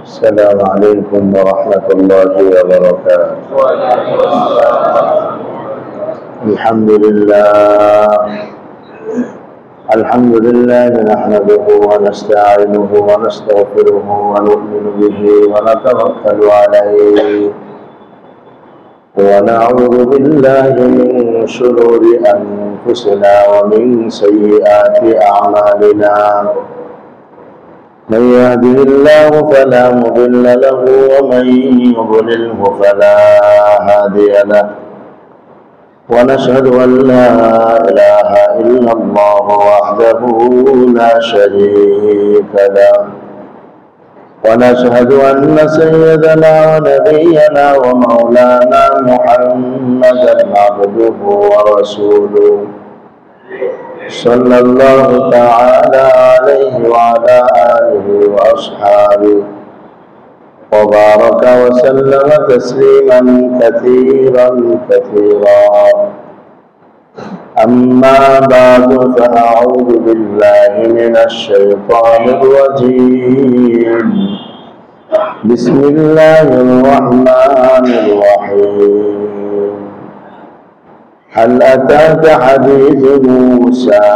السلام عليكم ورحمة الله وبركاته. الحمد لله نحمده ونستعينه ونستغفره ونؤمن به ونتوكل عليه ونعوذ بالله من شرور أنفسنا ومن سيئات أعمالنا. من يهده الله فلا مضل له ومن يضلله فلا هادي له، ونشهد أن لا إله إلا الله وحده لا شريك له، ونشهد أن سيدنا ونبينا ومولانا محمدا عبده ورسوله صلى الله تعالى عليه وعلى آله وأصحابه وبارك وسلم تسليما كثيرا كثيرا. أما بعد فأعوذ بالله من الشيطان الرجيم. بسم الله الرحمن الرحيم. هل أتاك حديث موسى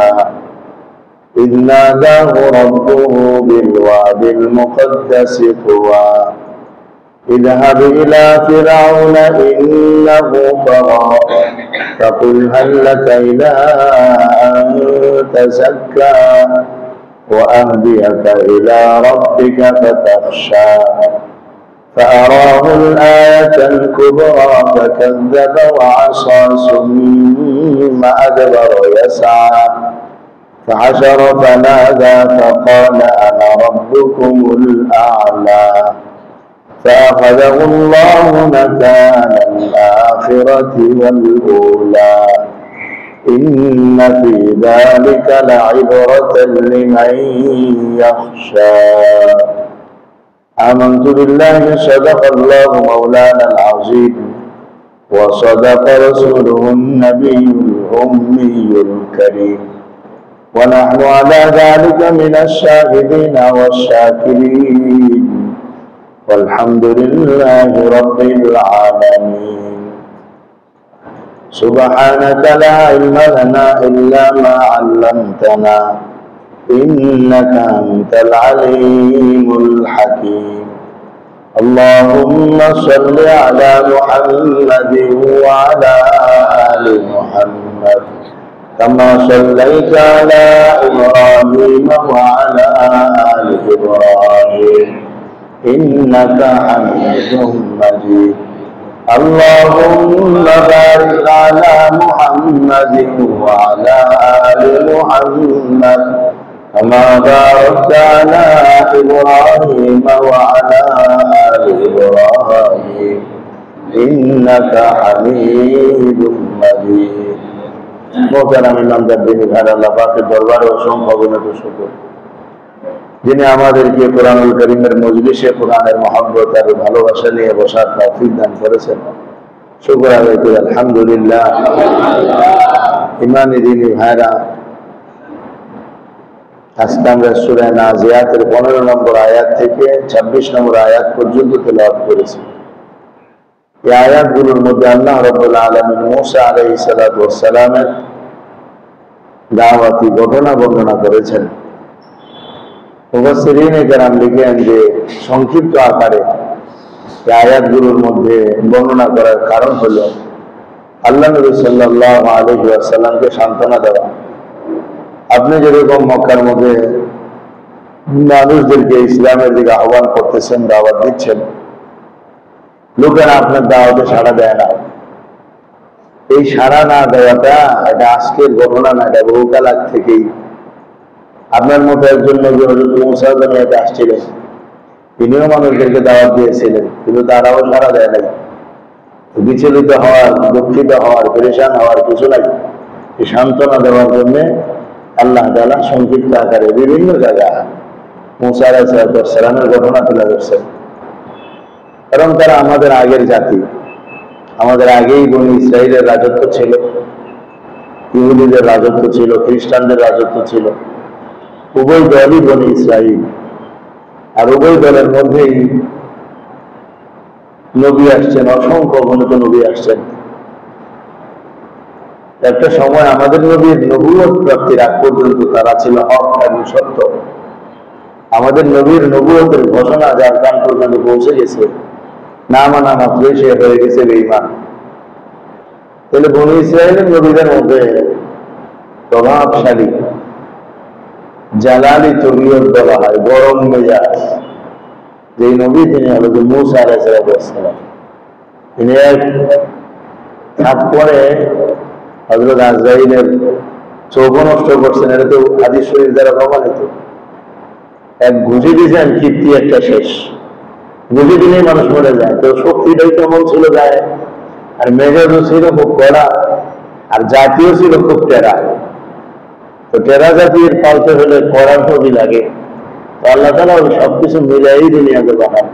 إذ ناداه ربه بالواد المقدس طوى اذهب إلى فرعون إنه طغى فقل هل لك إلى أن تزكى وأهديك إلى ربك فتخشى فأراه الآية الكبرى فكذب وعصى ثم أدبر يسعى فحشر فنادى فقال أنا ربكم الأعلى فأخذه الله مكان الآخرة والأولى إن في ذلك لعبرة لمن يخشى. آمنت بالله صدق الله مولانا العظيم وصدق رسوله النبي الأمي الكريم ونحن على ذلك من الشاهدين والشاكرين والحمد لله رب العالمين. سبحانك لا علم لنا إلا ما علمتنا إنك أنت العليم الحكيم. اللهم صل على محمد وعلى آل محمد كما صليت على إبراهيم وعلى آل إبراهيم إنك حميد مجيد. اللهم بارك على محمد وعلى آل محمد كما باركت على إبراهيم وعلى آل إبراهيم إنك حميد مجيد. মোহতারাম ইমামদার দিনী ভাই, আল্লাহ পাকের দরবারে অসংখ্য অগণিত শুকর, যিনি আমাদেরকে কোরআনুল কারীমের মজলিসে কোরআনের মহব্বত আর ভালোবাসা নিয়ে বসার তৌফিক দান করেছেন। শুকর আদায় করি আলহামদুলিল্লাহ। ইমানি দিনী ভাইরা, আজকে আমরা সূরা নাজিয়াতের 15 নম্বর আয়াত থেকে 26 নম্বর আয়াত পর্যন্ত তেলাওয়াত করেছি। এই আয়াতগুলোর মধ্যে আল্লাহ রাব্বুল আলামিন মুসা আলাইহিস সালাতু ওয়াস সালামের দাওয়াতি ঘটনা বর্ণনা করেছেন। মুফাসসিরিনে কেরাম লিখেন যে সংক্ষিপ্ত আকারে এই আয়াতগুলোর মধ্যে বর্ণনা করার কারণ হলো আল্লাহ নবী সাল্লাল্লাহু আলাইহি ওয়াসাল্লামকে সান্ত্বনা দেওয়া। আপনি যেরকম মক্কার মধ্যে মানুষদেরকে ইসলামের দিকে আহ্বান করতেছেন, দাওয়াত দিচ্ছেন, লোকেরা আপনার দাওয়াতে সাড়া দেয় না। এই সাড়া না দেওয়াটা এটা আজকের ঘটনা না, এটা বহুকাল আগ থেকেই। আপনার মতো একজন নবী হযরত মুসা দুনিয়াতে আসছিলেন, তিনিও মানুষদেরকে দাওয়াত দিয়েছিলেন, কিন্তু তারাও সাড়া দেয় নাই। বিচলিত হওয়ার, দুঃখিত হওয়ার, পরেশান হওয়ার কিছু নাই। এই সান্ত্বনা দেওয়ার জন্য আল্লাহ তাআলা সংক্ষিপ্ত আকারে বিভিন্ন জায়গায় মুসা আলাইহিস সালামের ঘটনা তুলে ধরছেন। কারণ তারা আমাদের আগের জাতি, আমাদের আগেই বনি ইসরাইলের রাজত্ব ছিল, ইহুদিদের রাজত্ব ছিল, খ্রিস্টানদের রাজত্ব ছিল, উভয় দলই বনি ইসরাইল। আর উভয় দলের মধ্যেই নবী আসছেন, অসংখ্য অগণিত নবী আসছেন। একটা সময় আমাদের নবীর নবুয়ত প্রাপ্তির আগ পর্যন্ত তারা ছিল হক এবং সত্য। আমাদের নবীর নবুয়তের ঘোষণা যার কান পর্যন্ত পৌঁছে গেছে, না মানা মাত্রই সে হয়ে গেছে বেঈমান। তাহলে বনী ইসরায়েলের নবীদের মধ্যে প্রভাবশালী জালালি তবিয়ত বলা হয়, গরম মেজাজ যেই নবী, তিনি হল যে মূসা আলাইহিস সালাম। তিনি এক থাপ্পড়ে হযরত আজরাইলের চোখ নষ্ট করছেন, এটা তো হাদিস শরীফ দ্বারা প্রমাণিত। এক ঘুষি দিয়েছেন, কীর্তি একটা শেষ। ঘুষি দিলেই মানুষ মরে যায়। তো শক্তিটাই কেমন ছিল যায়, আর মেজাজও ছিল খুব কড়া, আর জাতীয় ছিল খুব টেরা। তো টেরা জাতির পালতে হলে কড়ার ছবি লাগে। তো আল্লাহ তাআলা ওই সবকিছু মিলাই দুনিয়াতে পাঠান।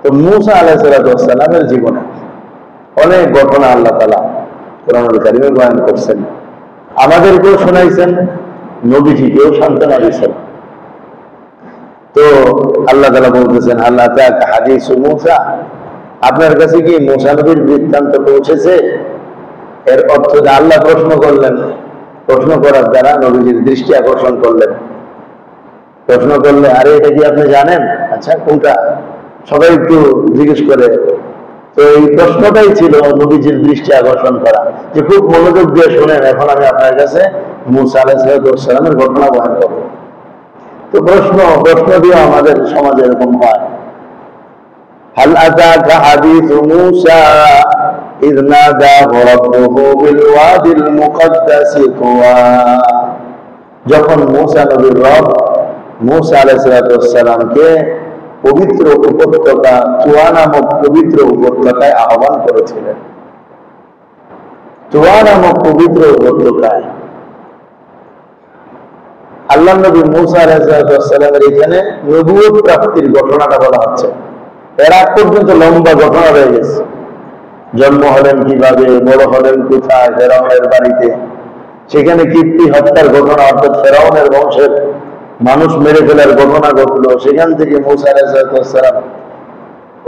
তো মূসা আলাইহিস সালামের জীবনে অনেক ঘটনা আল্লাহ তাআলা কোরআনুল কারীমে বয়ান করছেন, আমাদেরকেও শোনাইছেন, নবীজিকেও সান্ত্বনা দিয়েছেন। তো আল্লাহ তাআলা বলতেছেন, আল্লাহ তাআলা হাদিস মূসা, আপনার কাছে কি মূসা নবীর বৃত্তান্ত পৌঁছেছে? এর অর্থ যে আল্লাহ প্রশ্ন করলেন, প্রশ্ন করার দ্বারা নবীজির দৃষ্টি আকর্ষণ করলেন। প্রশ্ন করলে, আরে এটা কি আপনি জানেন? আচ্ছা কোনটা? সবাই একটু জিজ্ঞেস করে। তো এই প্রশ্নটাই ছিল নবীজির দৃষ্টি আকর্ষণ করা, যে খুব মনোযোগ দিয়ে শোনেন, এখন আমি আপনার কাছে মূসা আলাইহিস সালামের ঘটনা বয়ান করব। তো প্রশ্ন দিয়ে আমাদের সমাজে এরকম হয়, হাল আতাকা হাদিসু মূসা ইয নাদাহু রাব্বুহু বিল ওয়াদিল মুকদ্দাসি তুওয়া। যখন মূসা নবীর রব মূসা আলাইহিস সালামকে পবিত্র উপত্যকা তুয়া নামক পবিত্র উপত্যকায় আহ্বান করেছিলেন। তুয়া নামক পবিত্র উপত্যকায় আল্লাহ নবী মূসা আলাইহিস সালামের এখানে নবুয়ত প্রাপ্তির ঘটনাটা বলা হচ্ছে। এর আগ পর্যন্ত লম্বা ঘটনা রয়ে গেছে। জন্ম হলেন কিভাবে, বড় হলেন কোথায়, ফেরাউনের বাড়িতে, সেখানে কীর্তি হত্যার ঘটনা, অর্থাৎ ফেরাউনের বংশের মানুষ মেরে ফেলার ঘটনা ঘটলো। সেখান থেকে মূসা আলাইহিস সালাম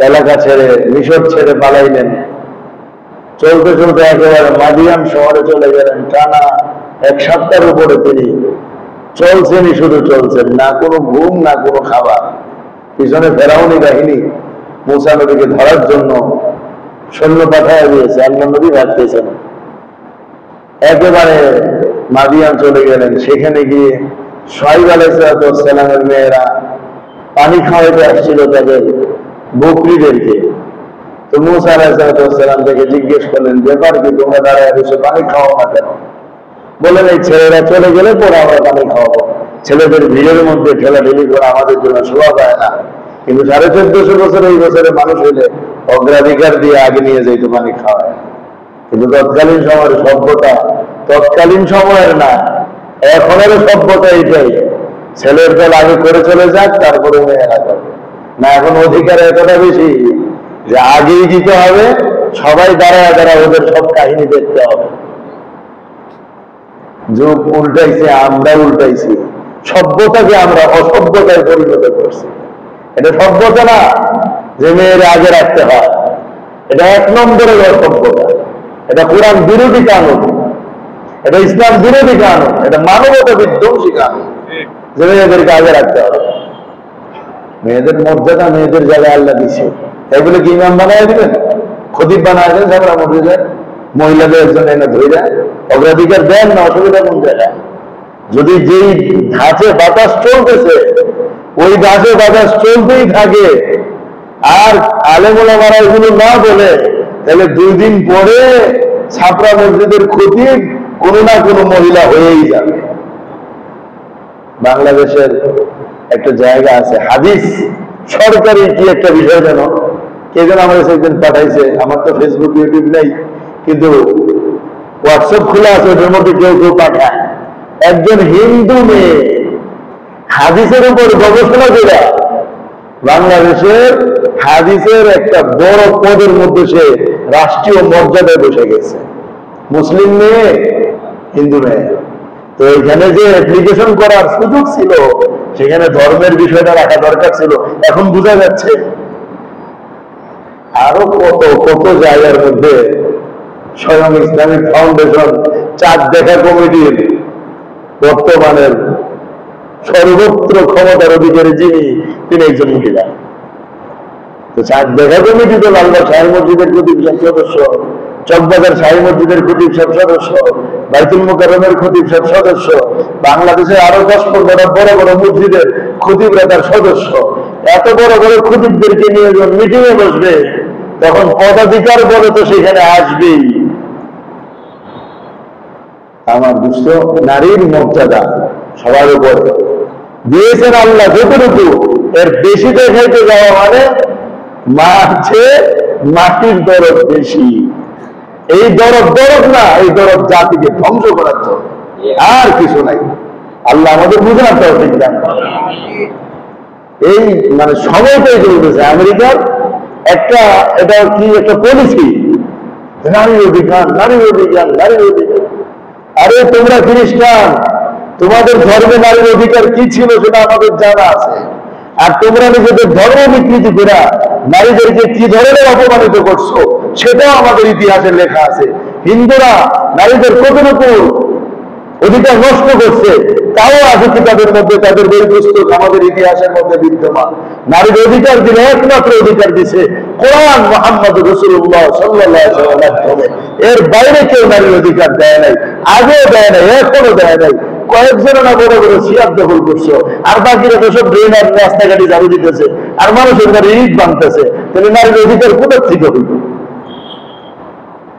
এলাকা ছেড়ে, মিশর ছেড়ে পালাইলেন। চলতে চলতে একেবারে মাদিয়ান শহরে চলে গেলেন। টানা 1 সপ্তাহের উপরে তিনি চলছেনই, শুধু চলছেন, না কোনো ঘুম না কোনো খাবার। পিছনে ফেরাউনি বাহিনী মূসা নবীকে ধরার জন্য সৈন্য পাঠায় দিয়েছে। আল্লাহ নবী ভাবতেছেন, একেবারে মাদিয়ান চলে গেলেন। সেখানে গিয়ে শুআয়ব আলাইহিস সালামের মেয়েরা পানি খাওয়াইতে আসছিল তাদের বকরিদেরকে। তো মূসা আলাইহিস সালাম থেকে জিজ্ঞেস করলেন, ব্যাপার কি, তোমরা দাঁড়ায় এসে পানি খাওয়াও না কেন? বললেন, এই ছেলেরা চলে গেলে পরে আমরা পানি খাওয়াবো। ছেলেদের ভিড়ের মধ্যে ঠেলাঠেলি করা আমাদের জন্য শোভা পায় না। কিন্তু 1450 বছর এই বছরে মানুষ হইলে অগ্রাধিকার দিয়ে আগে নিয়ে যেত পানি খাওয়ায়। কিন্তু তৎকালীন সময়ের সভ্যতা তৎকালীন সময়ের না, এখনের সভ্যতা এটাই। ছেলের দল আগে করে চলে যাক, তারপরে মেয়েরা করবে না। এখন অধিকার এতটা বেশি যে আগেই দিতে হবে, সবাই দাঁড়ায় দাঁড়ায় ওদের সব কাহিনী দেখতে হবে। যুগ উল্টাইছে, আমরা উল্টাইছি, সভ্যতাকে আমরা অসভ্যতায় পরিণত করছি। এটা সভ্যতা না যে মেয়ের আগে রাখতে হয়, এটা 1 নম্বরের অসভ্যতা। এটা কোরআন বিরোধী কানুন, এটা ইসলাম বিরোধী কানুন, এটা মানবতা বিধ্বংসী কানুন, যে মেয়েদেরকে আগে রাখতে হবে। মেয়েদের মর্যাদা মেয়েদের জায়গায় আল্লাহ দিছে, তাই বলে কি ইমাম বানায় দিবেন, খতিব বানায় দেন, ঝগড়া মসজিদের মহিলাদের জন্য এনে ধরে যায়? অগ্রাধিকার দেন না, অসুবিধা কোন জায়গায়? যদি যেই ধাঁচে বাতাস চলতেছে ওই ধাঁচে বাতাস চলতেই থাকে, আর আলেম ওলামারা এগুলো না বলে, তাহলে 2 দিন পরে ছাপরা মসজিদের খতিব কোনো না কোনো মহিলা হয়েই যাবে। বাংলাদেশের একটা জায়গা আছে, হাদিস সরকারি কি একটা বিষয়, যেন কে যেন আমার সেদিন পাঠাইছে। আমার তো ফেসবুক ইউটিউব নেই, কিন্তু হোয়াটসঅ্যাপ খোলা আছে, ওটার মধ্যে কেউ কেউ পাঠায়। একজন হিন্দু মেয়ে হাদিসের উপর গবেষণা করে বাংলাদেশের হাদিসের একটা বড় পদের মধ্যে সে রাষ্ট্রীয় মর্যাদায় বসে গেছে। মুসলিম মেয়ে, হিন্দু মেয়ে, তো এখানে যে অ্যাপ্লিকেশন করার সুযোগ ছিল সেখানে ধর্মের বিষয়টা রাখা দরকার ছিল, এখন বোঝা যাচ্ছে। আরো কত কত জায়গার মধ্যে স্বয়ং ইসলামিক ফাউন্ডেশন চাঁদ দেখা কমিটির বর্তমানের সর্বত্র ক্ষমতার অধিকারী যিনি, তিনি একজন মহিলা। তো চাঁদ দেখা কমিটি তো লালবাগ শাহী মসজিদের খতিব সাহেব সদস্য, চকবাজার শাহী মসজিদের খতিব সাহেব সদস্য, বাইতুল মুকাররমের খতিব সাহেব সদস্য, বাংলাদেশের আরো 10-15টা বড় বড় মসজিদের খতিবরা তার সদস্য। এত বড় বড় খতিবদেরকে নিয়ে যখন মিটিং এ বসবে তখন পদাধিকার বলে তো সেখানে আসবেই। আমার দুষ্ট নারীর মর্যাদা সবার উপরে দিয়েছেন আল্লাহ যতটুকু, এর বেশি দেখাইতে যাওয়া মানে মারছে মাটির দরদ বেশি। এই দরদ দরদ না, এই দরদ জাতিকে ধ্বংস করার জন্য, আর কিছু নাই। আল্লাহ আমাদের বুঝার তৌফিক দান করেন। এই মানে সময়টাই চলতেছে আমেরিকার একটা, এটা কি একটা পলিসি, নারীর অধিকার, নারীর অধিকার, নারীর অধিকার। আরে তোমরা খ্রিস্টান, তোমাদের ধর্মে নারীর অধিকার কি ছিল সেটা আমাদের জানা আছে। আর তোমরা নিজেদের ধর্ম বিকৃতি করে নারীদেরকে কি ধরনের অপমানিত করছো সেটাও আমাদের ইতিহাসে লেখা আছে। হিন্দুরা নারীদের কতটুকু অধিকার নষ্ট করছে তাও আছে কিতাবের মধ্যে, তাদের বই পুস্তক আমাদের ইতিহাসের মধ্যে বিদ্যমান। নারীর অধিকার দিলে একমাত্র অধিকার দিছে কোরআন, মুহাম্মদ রাসূলুল্লাহ সাল্লাল্লাহু আলাইহি ওয়াসাল্লামের মাধ্যমে। এর বাইরে কেউ নারীর অধিকার দেয় নাই, আগেও দেয় নাই, এখনো দেয় নাই। কয়েকজন না বড় বড় সিয়ার দখল করছো, আর বাকিরা তো সব ড্রেনার রাস্তাঘাটে ঝাড়ু দিতেছে আর মানুষের ঘরে ইট ভাঙতেছে। তাহলে নারীর অধিকার কোথা থেকে হইল?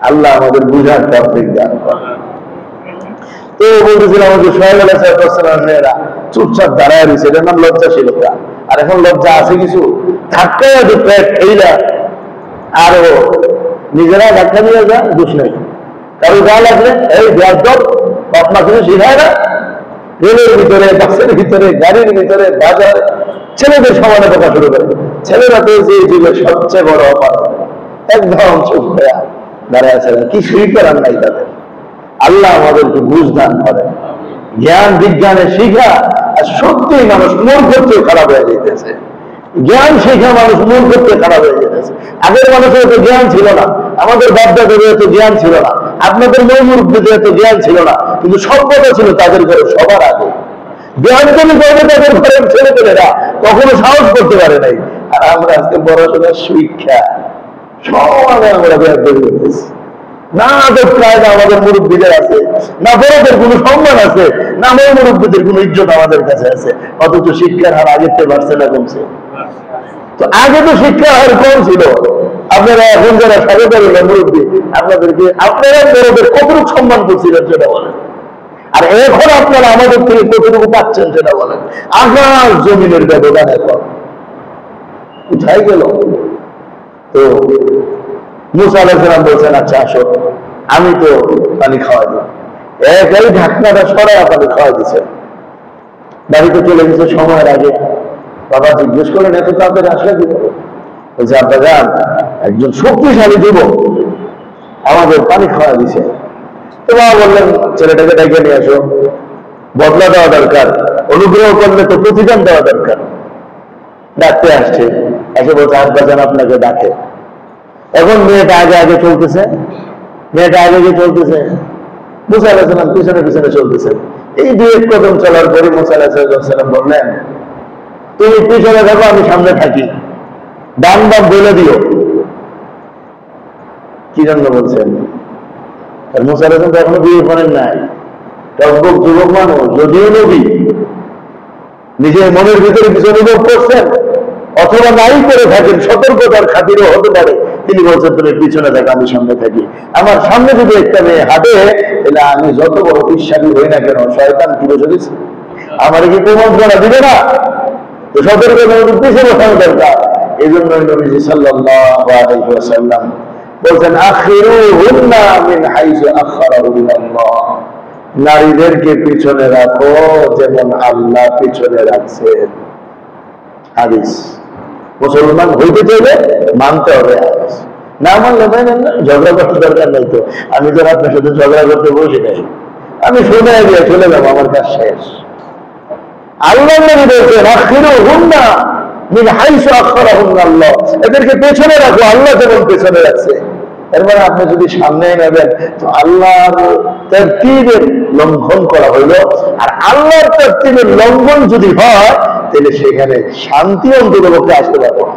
আল্লাহ আমাদের বুঝার তৌফিক দান করেন। তো বলতেছিলাম আমাদের সোহেল আলাইহিসসালাম মেয়েরা চুপচাপ দাঁড়ায় রয়েছে, এটার নাম লজ্জাশীলতা। আর এখন লজ্জা আছে কিছু? ধাক্কায় খেইলা আরো নিজেরা ধাক্কা নিয়ে যা, দোষ নেই। কারো যা লাগলে এই বেয়াদব আপনার কিছু শিখায় না? রেলের ভিতরে, বাসের ভিতরে, গাড়ির ভিতরে, বাজারে ছেলেদের সমানে কথা শুরু করে। ছেলেরা তো যে যুগের সবচেয়ে বড় অপরাধ, একদম চুপ হয়ে দাঁড়ায় আছে, কি শুরু করার নাই তাদের। আল্লাহ আমাদেরকে বুঝ দান করেন। জ্ঞান বিজ্ঞানে শিখা আর সত্যি মানুষ মূর্খত্ব খারাপ হয়ে যেতেছে। জ্ঞান শিখা মানুষ মূর্খত্ব খারাপ হয়ে যেতেছে। আগের মানুষের এত জ্ঞান ছিল না, আমাদের বাপদাদের এত জ্ঞান ছিল না, আপনাদের মুরব্বীদের এত জ্ঞান ছিল না, কিন্তু সভ্যতা ছিল তাদের ঘরে সবার আগে। জ্ঞান যদি করবে তাদের ঘরের ছেলেপেলেরা কখনো সাহস করতে পারে নাই। আর আমরা আজকে পড়াশোনার শিক্ষা সমানে আমরা বেয়াদবি করতেছি। না আদব কায়দা আমাদের মুরব্বীদের আছে, না বড়দের কোনো সম্মান আছে, না মুরব্বীদের কোনো ইজ্জত আমাদের কাছে আছে। অথচ শিক্ষার হার আগের থেকে বাড়ছে না কমছে? তো আগে তো শিক্ষার হার কম ছিল। আপনারা এখন যারা স্বাগত মুরব্বী, আপনাদেরকে আপনারা বড়দের কতটুকু সম্মান করছিলেন সেটা বলেন। আর এখন আপনারা আমাদের থেকে কতটুকু পাচ্ছেন সেটা বলেন। আকাশ জমিনের ব্যবধান এখন কোথায় গেল? তো মুসা আলাইহিস সালাম বলছেন, আচ্ছা আসো, আমি তো পানি খাওয়াই দিই। একাই ঢাকনাটা সরাই পানি খাওয়াই দিচ্ছে। বাড়িতে চলে গেছে সময়ের আগে। বাবা জিজ্ঞেস করেন, এত তাদের আসলে দিব? বলছে, আপনার যান, একজন শক্তিশালী যুবক আমাদের পানি খাওয়া দিছে। তো বাবা বললেন, ছেলেটাকে ডেকে নিয়ে আসো, বদলা দেওয়া দরকার, অনুগ্রহ করলে তো প্রতিদান দেওয়া দরকার। ডাকতে আসছে, এসে বলছে, আব্বা যান আপনাকে ডাকে। এখন মেয়েটা আগে আগে চলতেছে, মেয়েটা আগে আগে চলতেছে, মুসা আলাইহিস সালাম পিছনে পিছনে চলতেছে। এই 2-1 কদম চলার পরে মুসা আলাইহিস সালাম বললেন, তুমি পিছনে থাকো, আমি সামনে থাকি, ডান বাম বলে দিও। কি জন্য বলছেন? মুসা আলাইহিস সালাম এখনো বিয়ে করেন নাই, টকবক যুবক মানুষ, যদিও নবী, নিজের মনের ভিতরে কিছু অনুভব করছেন অথবা নাই করে থাকেন, সতর্কতার খাতিরও হতে পারে। তিনি বলছেন, তুমি পিছনে থাকো, আমি সামনে থাকি। আমার সামনে যদি একটা মেয়ে হাঁটে, তাহলে আমি যত বড় বিশ্বাসী হই না কেন, শয়তান কি বসে দিচ্ছে, আমার কি কুমন্ত্রণা দিবে না? তো সতর্কতা পিছিয়ে বসানো দরকার। এই জন্য নবীজি সাল্লাল্লাহু আলাইহি ওয়াসাল্লাম বলছেন, আখিরুহুন্না মিন হাইসু আখারাহুল্লাহ, নারীদেরকে পিছনে রাখো যেমন আল্লাহ পিছনে রাখছেন। হাদিস। মুসলমান হইতে চাইলে মানতে হবে হাদিস, না মানলে মানেন না, ঝগড়া করতে দরকার নাই। তো আমি তো আপনার সাথে ঝগড়া করতে বসি নাই, আমি শুনে দিয়ে চলে যাবো, আমার কাজ শেষ। আল্লাহ নবী বলছেন আখিরুহুন্না মিন হাইসু আখরাহুন্না আল্লাহ, এদেরকে পেছনে রাখো, আল্লাহ যেমন পেছনে রাখছে। এর মানে আপনি যদি সামনে নেবেন তো আল্লাহর তারতিবের লঙ্ঘন করা হইলো। আর আল্লাহর তারতিবের লঙ্ঘন যদি হয় তাহলে সেখানে শান্তি অন্ততপক্ষে আসতে পারবো না,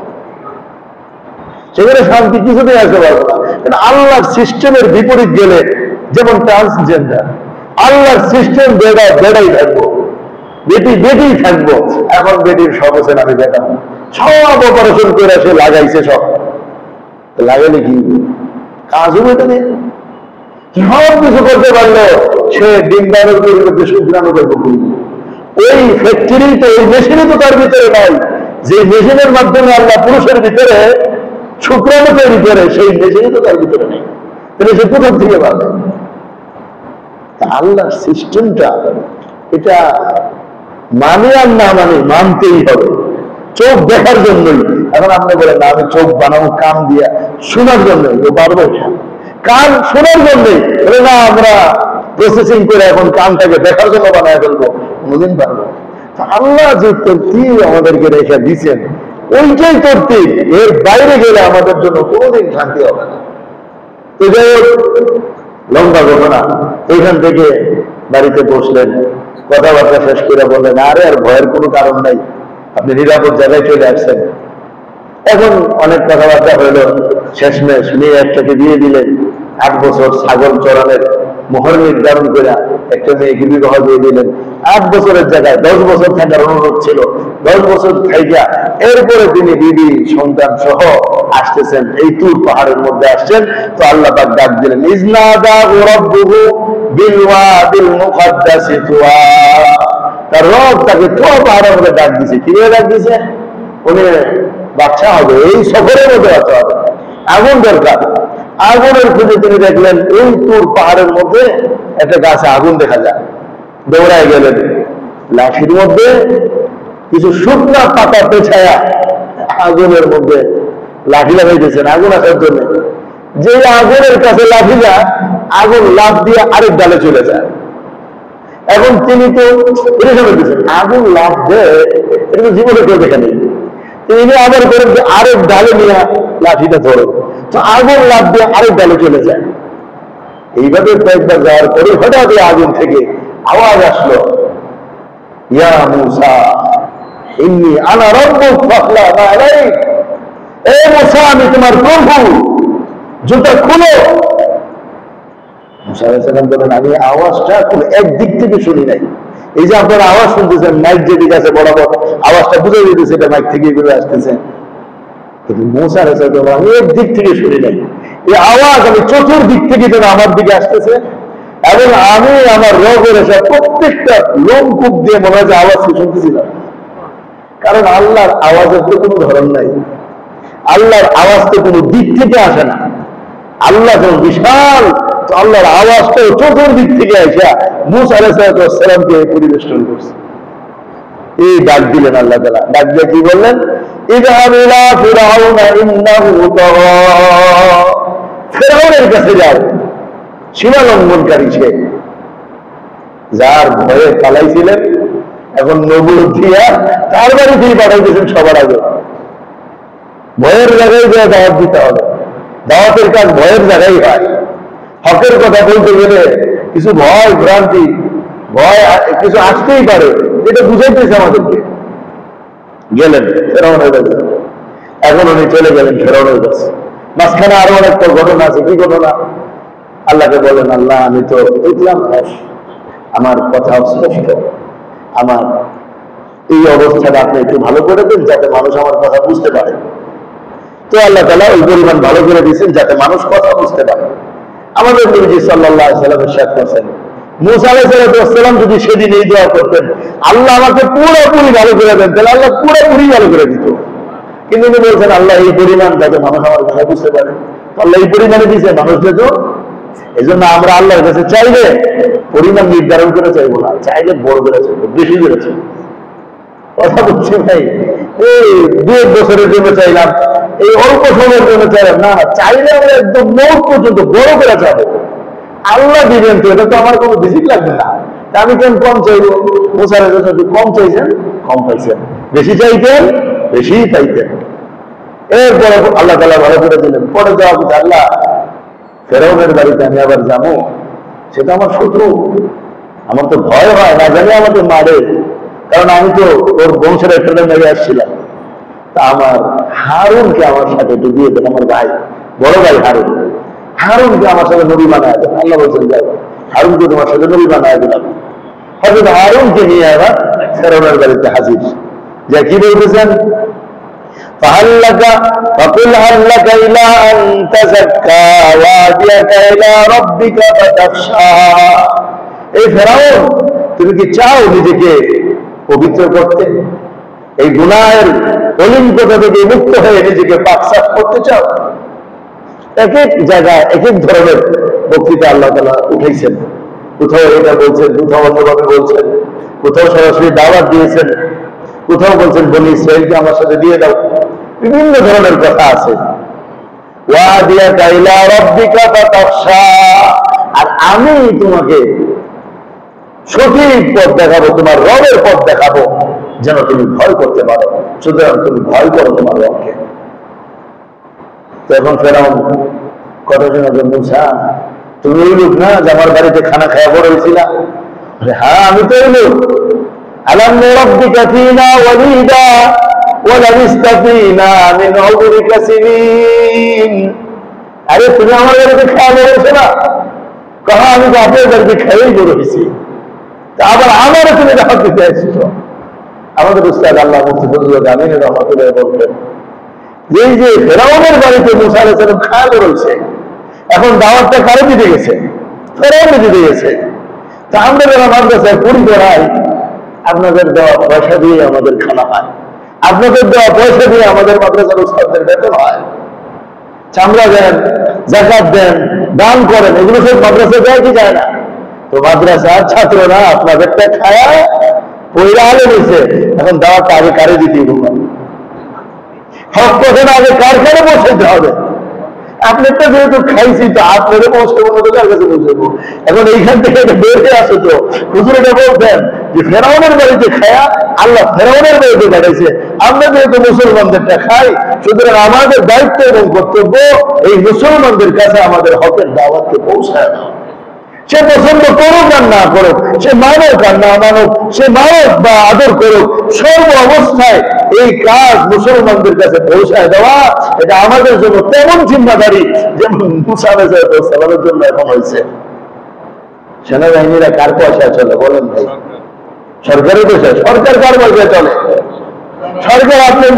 সেখানে শান্তি কিছুতেই আসতে পারবো না। কারণ আল্লাহর সিস্টেমের বিপরীত গেলে, যেমন ট্রান্সজেন্ডার, আল্লাহর সিস্টেম বেড়াই থাকবো, বেটি থাকবো। এখন বেটির সব হোসেন আমি বেটা, সব অপারেশন করে সে লাগাইছে, সব লাগাইলে কি কাজও বেটা নেই, সব কিছু করতে পারলো, সে ডিম্বাণুর তৈরি করতে শুক্রাণু করবো। ওই ফ্যাক্টরি তো, ওই মেশিনই তো তার ভিতরে নাই, যে মেশিনের মাধ্যমে আল্লাহ পুরুষের ভিতরে শুক্রাণু তৈরি করে, সেই মেশিনই তো তার ভিতরে নেই, তাহলে সে কোথাও থেকে পাবে? আল্লাহর সিস্টেমটা এটা মানে আর না মানে মানতেই হবে, চোখ দেখার জন্যই। এখন আপনি বলেন না আমি চোখ বানাবো কান দিয়া শোনার জন্যই, পারবো না। কান শোনার জন্যই, না আমরা প্রসেসিং করে এখন কানটাকে দেখার জন্য বানায় ফেলবো, কোনোদিন পারবো? আল্লাহ যে তরতিব আমাদেরকে রেখে দিচ্ছেন ওইটাই তরতিব, এর বাইরে গেলে আমাদের জন্য কোনোদিন শান্তি হবে না। তো যাই হোক, লম্বা ঘটনা। এখান থেকে বাড়িতে বসলেন, কথাবার্তা শেষ করে বললেন আরে আর ভয়ের কোনো কারণ নাই, আপনি নিরাপদ জায়গায় চলে আসছেন। এখন অনেক কথাবার্তা হইল, শেষমেশ মেয়ে একটাকে দিয়ে দিলেন। 8 বছর ছাগল চড়ানের মোহর নির্ধারণ করে একটা মেয়েকে বিবাহ দিয়ে দিলেন। 8 বছরের জায়গায় 10 বছর থাকার অনুরোধ ছিল, 10 বছর থাইকা এরপরে তিনি বিবি সন্তান সহ আসতেছেন, এই তুর পাহাড়ের মধ্যে আসছেন। তো আল্লাহ পাক ডাক দিলেন, ইজনাদা রাব্বুহু বিল ওয়াদিল মুকাদ্দাসি তুয়া, তার রব তাকে তুয়া পাহাড়ের মধ্যে ডাক দিছে। কিভাবে ডাক দিছে? উনি বাচ্চা হবে, এই সফরের মধ্যে বাচ্চা হবে, আগুন দরকার। আগুনের খুঁজে তিনি দেখলেন এই তুর পাহাড়ের মধ্যে একটা গাছে আগুন দেখা যায়। দৌড়ায় গেলেন, লাঠির মধ্যে কিছু শুকনা পাতা পেছায়া আগুনের মধ্যে লাঠি লাগাইতেছেন আগুন আসার জন্য। যে আগুনের কাছে লাঠি যায়, আগুন লাফ দিয়ে আরেক ডালে চলে যায়। এখন তিনি তো আগুন লাফ দেয়, এটা তো জীবনে কেউ দেখে নেই। তিনি আবার করেন যে আরেক ডালে নিয়ে লাঠিটা ধরে, তো আগুন লাফ দিয়ে আরেক ডালে চলে যায়। এইভাবে কয়েকবার যাওয়ার পরে হঠাৎ আগুন থেকে আওয়াজ আসলো, ইয়া মূসা ইন্নী আনা রাব্বুক ফাখলা আলাইক, এ মূসা আমি তোমার প্রভু, জুতা খুলো। মূসা আলাইহিস সালাম বলেন আমি আওয়াজটা কোন একদিক থেকে শুনি নাই। এই যে আপনারা আওয়াজ শুনতেছেন, মাইক যেদিকে আছে বরাবর আওয়াজটা বুঝে দিতেছে এটা মাইক থেকে ঘুরে আসতেছে, কিন্তু মূসা আলাইহিস সালাম আমি একদিক থেকে শুনি নাই। এই আওয়াজ আমি চতুর্দিক থেকে যেন আমার দিকে আসতেছে, এবং আমি আমার রবের এসে প্রত্যেকটা লোমকূপ দিয়ে মনে হয় যে আওয়াজকে শুনতেছিলাম। কারণ আল্লাহর আওয়াজের তো কোনো ধরন নাই, আল্লাহর আওয়াজ তো কোনো দিক থেকে আসে না। আল্লাহ যখন বিশাল, তো আল্লাহর আওয়াজটাও চতুর্দিক থেকে আসা মূসা আলাইহিস সালামকে পরিবেষ্টন করছে। এই ডাক দিলেন আল্লাহ তাআলা, ডাক দিয়ে কি বললেন? ইযহাব ইলা ফিরআউনা ইন্নাহু তাগা, ফিরআউনের কাছে যাও, সীমা লঙ্ঘনকারী সে, যার ভয়ে পালাইছিলেন। এখন নবুয়ত দিয়া তার বাড়িতেই পাঠাইতেছেন সবার আগে। ভয়ের জায়গায় যে দাওয়াত দিতে হবে, দাওয়াতের কাজ ভয়ের জায়গায় হয়। হকের কথা বলতে গেলে কিছু ভয় ভ্রান্তি, ভয় কিছু আসতেই পারে, এটা বুঝাইতেছে আমাদেরকে। গেলেন ফেরাউনের কাছে, এখন উনি চলে গেলেন ফেরাউনের কাছে। মাঝখানে আরো অনেকটা ঘটনা আছে। কি ঘটনা? আল্লাহকে বলেন, আল্লাহ আমি তো দেখলাম আমার কথা স্পষ্ট, আমার এই অবস্থাটা আপনি একটু ভালো করে দেন যাতে মানুষ আমার কথা বুঝতে পারে। তো আল্লাহ তাআলা ওই পরিমাণ ভালো করে দিয়েছেন যাতে মানুষ কথা বুঝতে পারে। আমাদের নবী সাল্লাল্লাহু আলাইহি ওয়াসাল্লাম ইরশাদ করেছেন, মূসা আলাইহিস সালাম যদি সেদিন এই দোয়া করতেন, আল্লাহ আমাকে পুরোপুরি ভালো করে দেন, তাহলে আল্লাহ পুরোপুরি ভালো করে দিত। কিন্তু উনি বলছেন আল্লাহ এই পরিমাণ যাতে মানুষ আমার কথা বুঝতে পারে, আল্লাহ এই পরিমাণে দিয়েছে, মানুষ যেত। এই জন্য আমরা আল্লাহর কাছে চাইলে পরিমাণ নির্ধারণ করে চাইবো না, চাইলে বড় করে চাইবো, বেশি করে চাইবো। কথা বলছি ভাই, এই 2 বছরের জন্য চাইলাম, এই অল্প সময়ের জন্য চাইলাম না, চাইলে আমরা একদম মৌত পর্যন্ত বড় করে চাইবো। আল্লাহ দিবেন তো, এটা তো আমার কোনো ভিজিট লাগবে না, আমি কেন কম চাইবো? মুসা আলাইহিস কম চাইছেন, কম পাইছেন, বেশি চাইতেন, বেশি পাইতেন। এরপরে আল্লাহ তাআলা ভালো করে দিলেন। পরে দেওয়া কথা, আল্লাহ ফেরাউনের বাড়িতে আমি আবার যাবো, সেটা আমার শত্রু, আমার তো ভয় হয়, না জানি আমাকে মারে, কারণ আমি তো ওর বংশের একটা মেরে আসছিলাম। তা আমার হারুনকে আমার সাথে একটু দিয়ে দেন, আমার ভাই, বড় ভাই হারুন, হারুনকে আমার সাথে নবী বানায় দেন। আল্লাহ বলছেন, যাই হারুনকে তোমার সাথে নবী বানায় দিলাম। হযরত হারুনকে নিয়ে আবার ফেরাউনের বাড়িতে হাজির। যা কি বলতেছেন, فهل لك فقل هل لك إلى أن تزكى وأهديك إلى ربك فتخشى। এই ফেরাউন, তুমি কি চাও নিজেকে পবিত্র করতে, এই গুনাহের অলিম্পতা থেকে মুক্ত হয়ে নিজেকে পাকসাফ করতে চাও? এক এক জায়গায় এক এক ধরনের বক্তৃতা আল্লাহ তাআলা উঠাইছেন। কোথাও এটা বলছেন, কোথাও অন্যভাবে বলছেন, কোথাও সরাসরি দাওয়াত দিয়েছেন, কোথাও বলছেন বনি ইসরাঈলকে আমার সাথে দিয়ে দাও। বিভিন্ন ধরনের কথা আছে। ওয়াদিয়াকা ইলা রাব্বিকা ফাতাখশা, আর আমি তোমাকে সঠিক পথ দেখাবো, তোমার রবের পথ দেখাবো, যেন তুমি ভয় করতে পারো। সুতরাং তুমি ভয় করো তোমার রবকে। তো এখন ফেরাউন কথা শোনা যে, মুসা তুমি ওই লোক না যে আমার বাড়িতে খানা খাওয়া বড় হয়েছিল? হ্যাঁ, আমি তো ওই লোক। আলাম নুরাব্বিকা ফীনা ওয়ালিদা ওয়ালাবিসতা ফীনা মিন উমরিকা সিনিন। আরে তুমি আমার বাড়িতে খাওয়া বড় হয়েছো না? কাহা আমি তো আপনার বাড়িতে খেয়েই বড় হয়েছি, তা আবার আমারও তুমি দাওয়াত দিতে আসছো। আমাদের উস্তাদ আল্লাহ মুফতি ফজলুল আমিন রহমাতুল্লাহ বলতেন যে এই যে ফেরাউনের বাড়িতে মুসা আলাইহিস সালাম খাওয়া বড় হয়েছে, এখন দাওয়াতটা কারে দিতে গেছে? ফেরাউনে দিতে গেছে। তা আমরা যারা মাদ্রাসায় পড়ি পড়াই, আপনাদের দেওয়া পয়সা দিয়ে আমাদের খানা হয়, আপনাদের দেওয়া পয়সা দিয়ে আমাদের মাদ্রাসার উস্তাদদের বেতন হয়। চামড়া দেন, যাকাত দেন, দান করেন, এগুলো সব মাদ্রাসায় দেয় কি যায় না? তো মাদ্রাসার ছাত্ররা আপনাদেরটা খায়া পয়লা আলে নিছে, এখন দাওয়াতটা আগে কারে দিতে হবে? হক কথা না, আগে কার কারে পৌঁছাইতে হবে? আপনারটা যেহেতু খাইছি, তো আপনাদের পৌঁছাবো না, তো কার কাছে পৌঁছাবো? এখন এইখান থেকে বের হয়ে আসো। তো হুজুর এটা বলতেন যে ফেরাউনের বাড়িতে খায়া আল্লাহ ফেরাউনের বাড়িতে পাঠাইছে, আমরা যেহেতু মুসলমানদেরটা খাই, সুতরাং আমাদের দায়িত্ব এবং কর্তব্য এই মুসলমানদের কাছে আমাদের হকের দাওয়াতকে পৌঁছায় দেওয়া। সে পছন্দ করুক আর না করুক, সে মানুক আর না মানুক, সে মানুক বা আদর করুক, সর্ব অবস্থায় এই কাজ মুসলমানদের কাছে পৌঁছায় দেওয়া, এটা আমাদের জন্য তেমন জিম্মাদারি যেমন মুসা আলাইহিস সালামের জন্য এখন হয়েছে। সেনাবাহিনীরা কার পয়সায় চলে বলেন ভাই? সরকারের পয়সায়। সরকার কার পয়সায় চলে? সরকার আপনার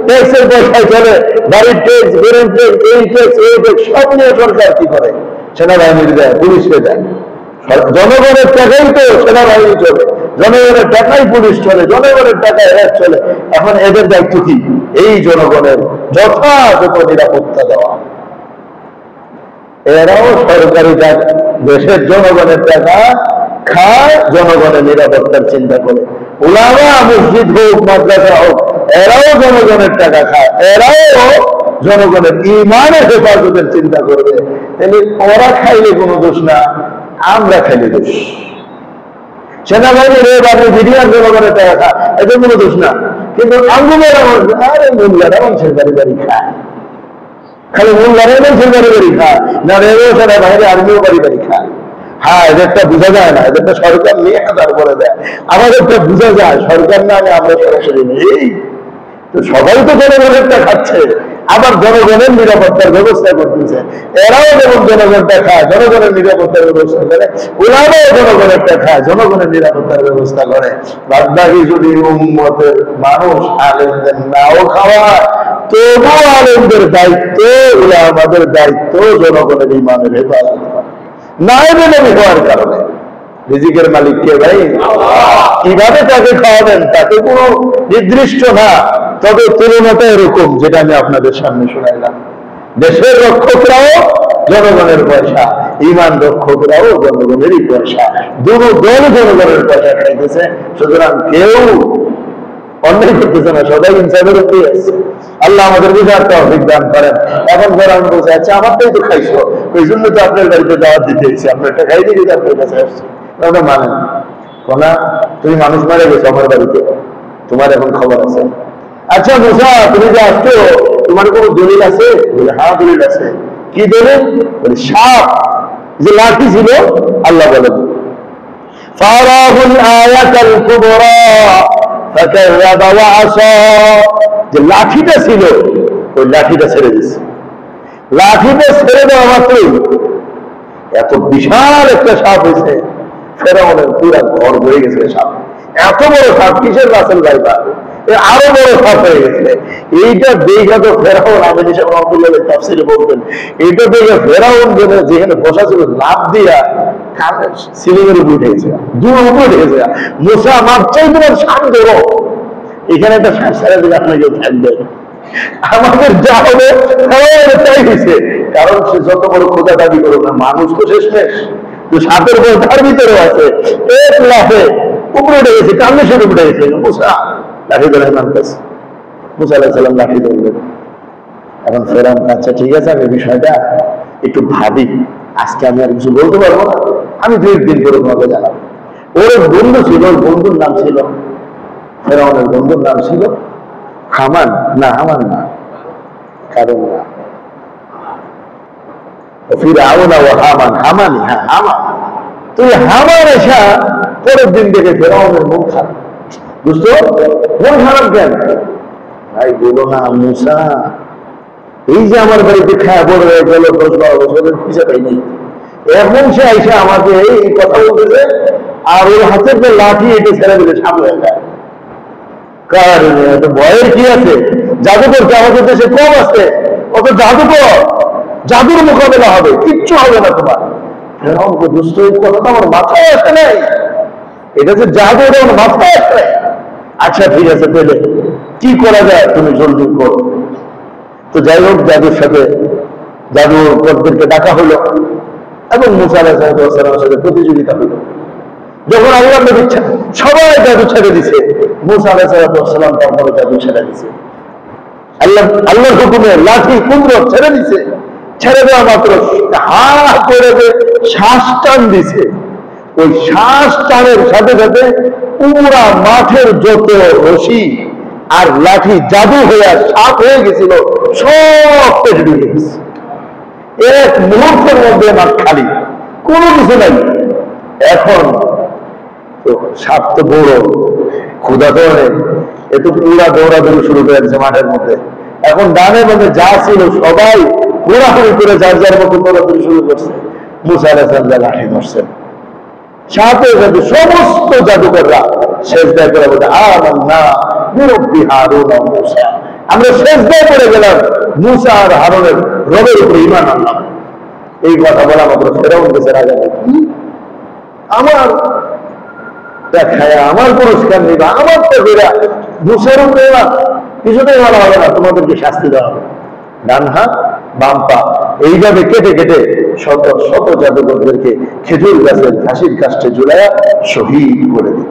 ট্যাক্সের পয়সায় চলে। বাড়ির ট্যাক্স, বেরের ট্যাক্স, এই ট্যাক্স, এই ট্যাক্স সব নিয়ে সরকার কি করে? সেনাবাহিনীর দেয়, পুলিশকে দেয়। জনগণের টাকাই তো সেনাবাহিনী চলে, জনগণের টাকাই পুলিশ চলে, জনগণের টাকায় এরা চলে। এখন এদের দায়িত্ব কি? এই জনগণের যথাযথ নিরাপত্তা দেওয়া। এরাও সরকারি টাকা, দেশের জনগণের টাকা খায়, জনগণের নিরাপত্তার চিন্তা করে। উলামা, মসজিদ হোক, মাদ্রাসা হোক, এরাও জনগণের টাকা খায়, এরাও জনগণের ঈমানের হেফাজতের চিন্তা করবে। তাহলে ওরা খাইলে কোনো দোষ না, আমরা খাইলে দোষ। সেনাবাহিনী রে বাবু বিডিআর জনগণের টাকা খায়, এটা কোনো দোষ না। কিন্তু আঙ্গুলের আরে মোল্লারা মানুষের বাড়ি বাড়ি খায়, খালি মোল্লারা মানুষের বাড়ি বাড়ি খায় না, রেও সেনাবাহিনী আর্মিও বাড়ি বাড়ি খায়। হ্যাঁ, এদেরটা বোঝা যায় না, এদেরটা সরকার নিয়ে তারপরে দেয়। আমাদেরটা বোঝা যায় সরকার না, আমরা সরাসরি নেই। তো সবাই তো জনগণেরটা খাচ্ছে, আবার জনগণের নিরাপত্তার ব্যবস্থা করতেছে। এরাও যেমন জনগণটা খায়, জনগণের নিরাপত্তার ব্যবস্থা করে, ওরাও জনগণেরটা খায়, জনগণের নিরাপত্তার ব্যবস্থা করে। বাদবাকি যদি উম্মতের মানুষ আলেমদের নাও খাওয়ায়, তবু আলেমদের দায়িত্ব, উলামাদের দায়িত্ব জনগণের ঈমানের হেফাজত করা। নায়েবে নবী হওয়ার কারণে রিজিকের মালিক কে ভাই? কিভাবে তাকে খাওয়াবেন তাকে কোনো নির্দিষ্ট না, তবে তুলনাটা এরকম যেটা আমি আপনাদের সামনে শোনাইলাম। দেশের রক্ষকরাও জনগণের পয়সা, ঈমান রক্ষকরাও জনগণেরই পয়সা, দুটো দল জনগণের পয়সা খাইতেছে। সুতরাং কেউ অন্যায় করতেছে না, সবাই ইনসাফের উপরেই আছে। আল্লাহ আমাদের বিচার তৌফিক দান করেন। এখন ফেরাউন বলছে, আচ্ছা আমারটাই তো খাইছো, ওই জন্য তো আপনার বাড়িতে দাওয়াত দিতে এসেছি, আপনারটা খাই দিকে আপনার কাছে আসছে। ওটা মানেন কোনা, তুমি মানুষ মারা গেছো আমার বাড়িতে, তোমার এখন খবর আছে। আচ্ছা মুসা, তুমি যে আসছো তোমার কোনো দলিল আছে? বলে হ্যাঁ দলিল আছে। কি দলিল? বলে সাপ যে লাঠি ছিল, আল্লাহ বলেন ফারাহুল আয়াতাল কুবরা ফাকাযাবা ওয়া আসা, যে লাঠিটা ছিল ওই লাঠিটা ছেড়ে দিয়েছে। লাঠিটা ছেড়ে দেওয়া মাত্রই এত বিশাল একটা সাপ হয়েছে, ফেরাউনের পুরা ঘর ভরে গেছে সাপ। এত বড় সাপ, কিসের রাসেল ভাইবা, আরো বড় সাপ হয়ে গেছে। এইটা দেখে তো ফেরাউন, আমিন সাহেব রহমতুল্লাহ তাফসীরে বলতেন, এইটা দেখে ফেরাউন যেখানে বসা ছিল লাফ দিয়া সিলিংয়ের উপরে উঠে গেছে, দূর উপরে উঠে গেছে। মুসা মাপ চাই তোমার সাপ ধরো, এখানে একটা সাপ ছেড়ে দিলে আপনাকে থাকবে, আমাদের যা হবে তাই হয়েছে। কারণ সে যত বড় খোঁজা দাবি করো না, মানুষ তো শেষমেশ, তো সাপের বল তার ভিতরেও আছে। এক লাফে উপরে উঠে গেছে, কান্নে শুরু উঠে গেছে। মুসা লাঠি ধরে নামতেছে, মুসা আলাইহিস সালাম লাঠি ধরলেন। এখন ফেরাউন, আচ্ছা ঠিক আছে, আমি বিষয়টা একটু ভাবি, আজকে আমি আর কিছু বলতে পারবো না, আমি 2 দিন করে তোমাকে জানাবো। ওর বন্ধু ছিল, ওর বন্ধুর নাম ছিল, ফেরাউনের বন্ধুর নাম ছিল হামান। না হামান না, কারণ না, ফিরআউন ও হামান, হামানি, হ্যাঁ হামান। তুই হামান এসা পরের দিন দেখে ফেরাউনের মন খারাপ। বুঝতো মন খারাপ কেন? ভাই বলো না মুসা, এই যে আমার বাড়িতে খায়া বড় হয়ে গেল 10-12 বছরের খুঁজে পাইনি, এখন সে আইসা আমাকে এই কথা বলতেছে, আর ওর হাতের যে লাঠি এটা ছেড়ে দিলে সাপ হয়ে যায়। কারণ ভয়ের কি আছে? জাদুকর কি আমাদের দেশে কম আছে? অত জাদুকর, জাদুর মোকাবেলা হবে, কিচ্ছু হবে না তোমার। দুষ্ট কথা তো আমার মাথায় আসে নাই, এটা যে জাদু, এটা আমার মাথায় আসে নাই। আচ্ছা ঠিক আছে, পেলে কি করা যায় তুমি জলদি করো। তো যাই হোক, জাদুর সাথে জাদুকরদেরকে ডাকা হলো এবং মুসা আলাইহিস সালামের সাথে প্রতিযোগিতা হলো। যখন আল্লাহ নবী সবাই জাদু ছেড়ে দিছে, মুসা আলাইহিস সালাম তারপরে জাদু ছেড়ে দিছে। আল্লাহর হুকুমে লাঠি কুমড়ো ছেড়ে দিছে। ছেড়ে দেওয়া মাত্র হা করে শ্বাস টান দিছে। ওই শ্বাস টানের সাথে সাথে পুরা মাঠের যত রশি আর লাঠি জাদু হয়ে সাপ হয়ে গেছিল, সব পেটে ঢুকে গেছে। এক মুহূর্তের মধ্যে মাঠ খালি, কোনো কিছু নাই। এখন সাপ তো বড়, ক্ষুধা তো অনেক, এত পুরা দৌড়াদৌড়ি শুরু করেছে মাঠের মধ্যে। এখন ডানে বামে যা ছিল সবাই ঘোরাঘুরি করে যার যার মতো দৌড়াদৌড়ি শুরু করছে। মুসা আলাইহিস সালাম লাঠি ধরছেন, সাথে সাথে সমস্ত জাদুকররা সেজদায় করে বলতে আমান্না বিরব্বি হারুন ওয়া মূসা, আমরা সেজদায় করে গেলাম মুসা আর হারুনের রবের উপরে ঈমান আনলাম। এই কথা বলা মাত্র ফেরাউন গেছে রাজা, কি আমার দেখায় আমার পুরস্কার নিবা, আমার তো বেরা মুসার উপরে ঈমান, কিছুতেই বলা হবে না, তোমাদেরকে শাস্তি দেওয়া হবে। ডান হাত বাম পা এইভাবে কেটে কেটে শত শত জাদুকরদেরকে খেজুর গাছের ফাঁসির কাষ্ঠে ঝুলাইয়া শহীদ করে দিল।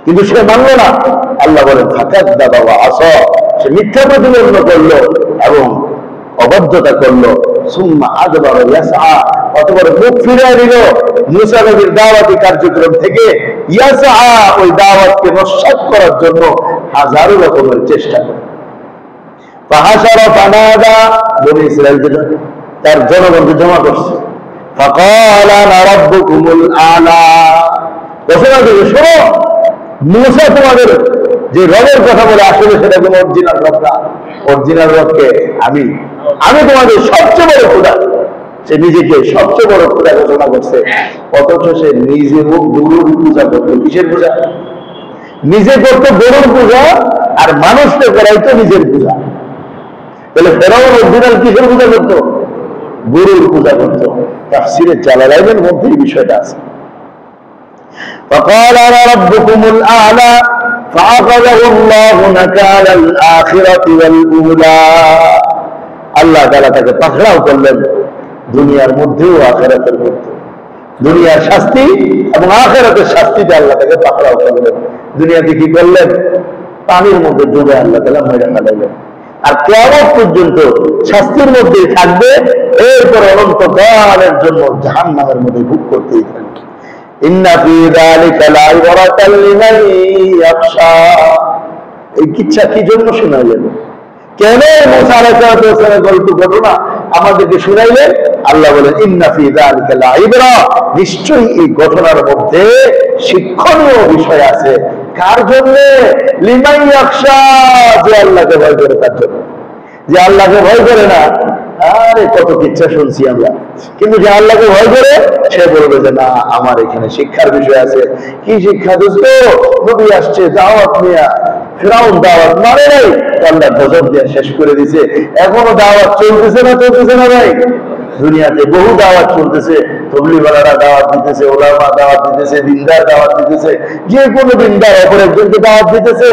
কিন্তু সে মানল না। আল্লাহ বলেন ফাকাদ্দাবা ওয়া আসা, সে মিথ্যা প্রতিপন্ন করলো এবং অবাধ্যতা করলো। সুম্মা আদবারা ইয়াসআ, অতঃপর মুখ ফিরিয়ে দিল মুসা নবীর দাওয়াতি কার্যক্রম থেকে। ইয়াসআ, ওই দাওয়াতকে নস্যাৎ করার জন্য হাজারো রকমের চেষ্টা করে। ফাহাশারা ফানাদা, বনি ইসরাঈলকে তার জনগণকে জমা করছে। ফাকালা আনা রাব্বুকুমুল আ'লা, ঘোষণা দিল, শোনো মুসা তোমাদের যে রবের কথা বলে আসলে সেটা কোনো অরিজিনাল রব না। অরিজিনাল রবকে আমি তোমাদের সবচেয়ে বড় খোদা। সে নিজেকে সবচেয়ে বড় খোদা ঘোষণা করছে, অথচ সে নিজে গরুর পূজা করতো। কিসের পূজা? নিজে করতো গরুর পূজা, আর মানুষকে করাইতো নিজের পূজা। তাহলে ফেরাউন অরিজিনাল কিসের পূজা করতো? গরুর পূজা করতো। তাফসীরে জালালাইনের মধ্যে এই বিষয়টা আছে। فقال انا ربكم الاعلى فاخذه الله نكال الاخره والاولى, আল্লাহ তাআলা তাকে পাকড়াও করলেন দুনিয়ার মধ্যেও আখিরাতের মধ্যে। দুনিয়ার শাস্তি এবং আখিরাতের শাস্তিতে আল্লাহ তাকে পাকড়াও করলেন। দুনিয়াতে কি করলেন? পানির মধ্যে ডুবে আল্লাহ তাআলা মেরে ফেলাইলেন। আর কিয়ামত পর্যন্ত শাস্তির মধ্যেই থাকবে, এরপর অনন্তকালের জন্য জাহান্নামের মধ্যে ভোগ করতেই থাকবে। ইন্না ফী যালিকা লাইবরাতাল লিমান ইয়াখশা। এই কিচ্ছা কি জন্য শোনাইলেন? কেন মুসা আলাইহিস সালামের গল্প ঘটনা আমাদেরকে শুনাইলেন? আল্লাহ বলেন ইন্না ফী যালিকা লাইবরা, নিশ্চয়ই এই ঘটনার মধ্যে শিক্ষণীয় বিষয় আছে। কার জন্য? লিমান ইয়াখশা, যে আল্লাহকে ভয় করে তার জন্য। যে আল্লাহকে ভয় করে না, আরে কত কিচ্ছা শুনছি আমরা, কিন্তু যে আল্লাহকে ভয় করে সে বলবে যে না, আমার এখানে শিক্ষার বিষয় আছে। কি শিক্ষা? দোস্ত, নবী আসছে দাওয়াত নিয়ে, ফিরাউন দাওয়াত মানে নাই, আল্লাহ গজব দিয়ে শেষ করে দিছে। এখনো দাওয়াত চলতেছে না? চলতেছে না ভাই? দুনিয়াতে বহু দাওয়াত চলতেছে, তবলিগওয়ালারা দাওয়াত দিতেছে, ওলামা দাওয়াত দিতেছে, দিনদার দাওয়াত দিতেছে, যে কোনো দিনদার অপর একজনকে দাওয়াত দিতেছে।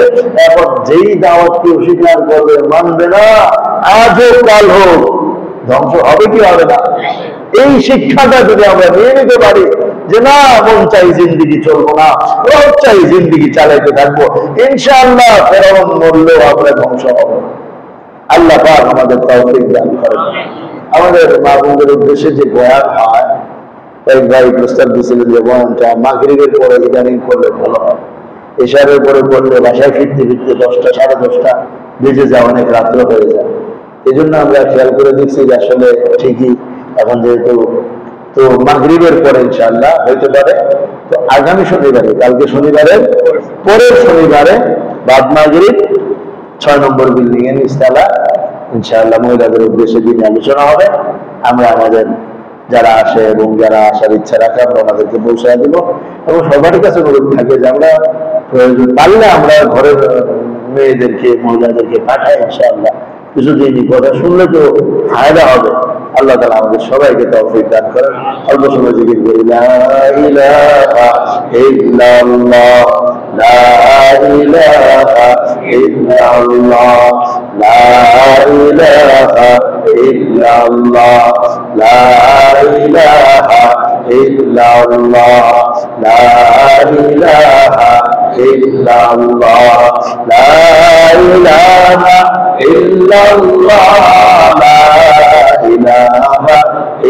এখন যেই দাওয়াতকে অস্বীকার করবে, মানবে না, আজ হোক কাল হোক ধ্বংস হবে কি হবে না? এই শিক্ষাটা যদি আমরা নিয়ে নিতে পারি যে না, মন চাই জিন্দিগি চলবো না, রব চাই জিন্দিগি চালাইতে থাকবো, ইনশাআল্লাহ ফেরাউন মরলেও আমরা ধ্বংস হব। আল্লাহ পাক আমাদের তৌফিক দান করেন। আমাদের মা বোনদের উদ্দেশ্যে যে বয়ান হয়, এক ভাই প্রস্তাব দিয়েছিলেন যে বয়ানটা মাগরিবের পরে ইদানিং করলে ভালো হয়। এশারের পরে করলে বাসায় ফিরতে ফিরতে 10টা সাড়ে 10টা বেজে যায়, অনেক রাত্র হয়ে যায়। এই জন্য আমরা খেয়াল করে দেখছি যে আসলে ঠিকই এখন যেহেতু তো মাগরিবের পরে ইনশাআল্লাহ হইতে পারে। তো আগামী শনিবারে, কালকে শনিবারের পরের শনিবারে বাদ মাগরিব 6 নম্বর বিল্ডিং এর নিচতলা ইনশাআল্লাহ মহিলাদের উদ্দেশ্যে দিনে আলোচনা হবে। আমরা আমাদের যারা আসে এবং যারা আসার ইচ্ছা রাখে আমরা আমাদেরকে পৌঁছায় দিব। এবং সবার কাছে অনুরোধ থাকে যে আমরা প্রয়োজন পারলে আমরা ঘরের মেয়েদেরকে, মহিলাদেরকে পাঠাই ইনশাআল্লাহ। কিছুদিন কথা শুনলে তো ফায়দা হবে। আল্লাহ তাআলা আমাদের সবাইকে তৌফিক দান করেন। অল্প সময় জিকির করি, লা ইলাহা ইল্লাল্লাহ, লা ইলাহা ইল্লাল্লাহ, লা ইলাহা ইল্লাল্লাহ, লা ইলাহা ইল্লাল্লাহ, লা ইলাহা ইল্লাল্লাহ, লা ইলাহা ইল্লাল্লাহ, লা ইলাহা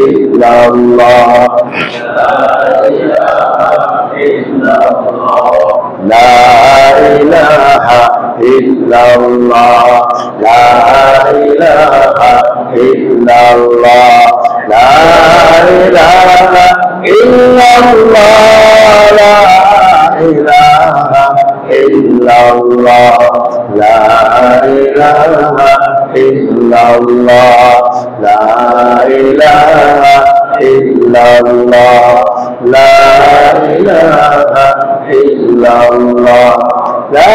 ইল্লাল্লাহ, লা ইলাহা ইল্লাল্লাহ, লা ইলাহা ইল্লাল্লাহ, লা ইলাহা ইল্লাল্লাহ, লা ইলাহা ইল্লাল্লাহ, লা ইলাহা ইল্লাল্লাহ, লা ইলাহা ইল্লাল্লাহ, লা ইলাহা ইল্লাল্লাহ, লা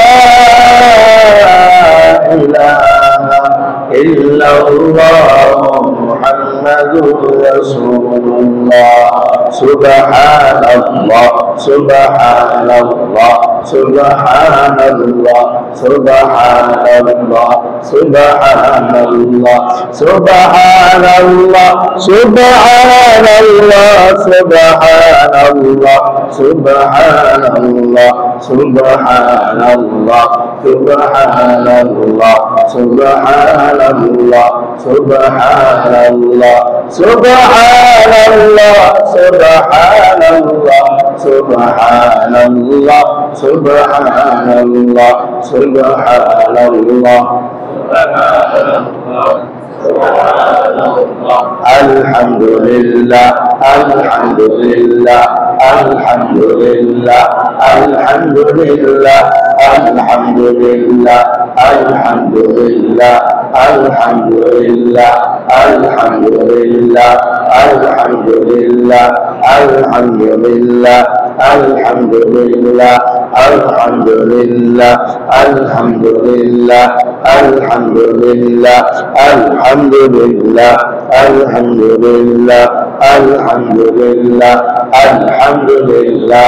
ইলাহা ইল্লাল্লাহ, মুহাম্মাদুর রাসূলুল্লাহ। সুবহানাল্লাহ, সুবহানাল্লাহ, সুবহানাল্লাহ, সুবহানাল্লাহ, সুবহানাল্লাহ, সুবহানাল্লাহ, সুবহানাল্লাহ, সুবহানাল্লাহ, সুবহানাল্লাহ, সুবহানাল্লাহ, সুবহানাল্লাহ, সুবহানাল্লাহ, সুবহানাল্লাহ, সুবহানাল্লাহ, সুবহানাল্লাহ, সুবহানাল্লাহ, সুবহানাল্লাহ, সুবহানাল্লাহ, আলহামদুলিল্লাহ, আলহামদুলিল্লাহ, আলহামদুলিল্লাহ, আলহামদুলিল্লাহ, আলহামদুলিল্লাহ, আলহামদুলিল্লাহ, আলহামদুলিল্লাহ, আলহামদুলিল্লাহ, আলহামদুলিল্লাহ, আলহামদুলিল্লাহ, আলহামদুলিল্লাহ, আলহামদুলিল্লাহ, আলহামদুলিল্লাহ, আলহামদুলিল্লাহ, আলহামদুলিল্লাহ, আলহামদুলিল্লাহ, আলহামদুলিল্লাহ, আলহামদুলিল্লাহ,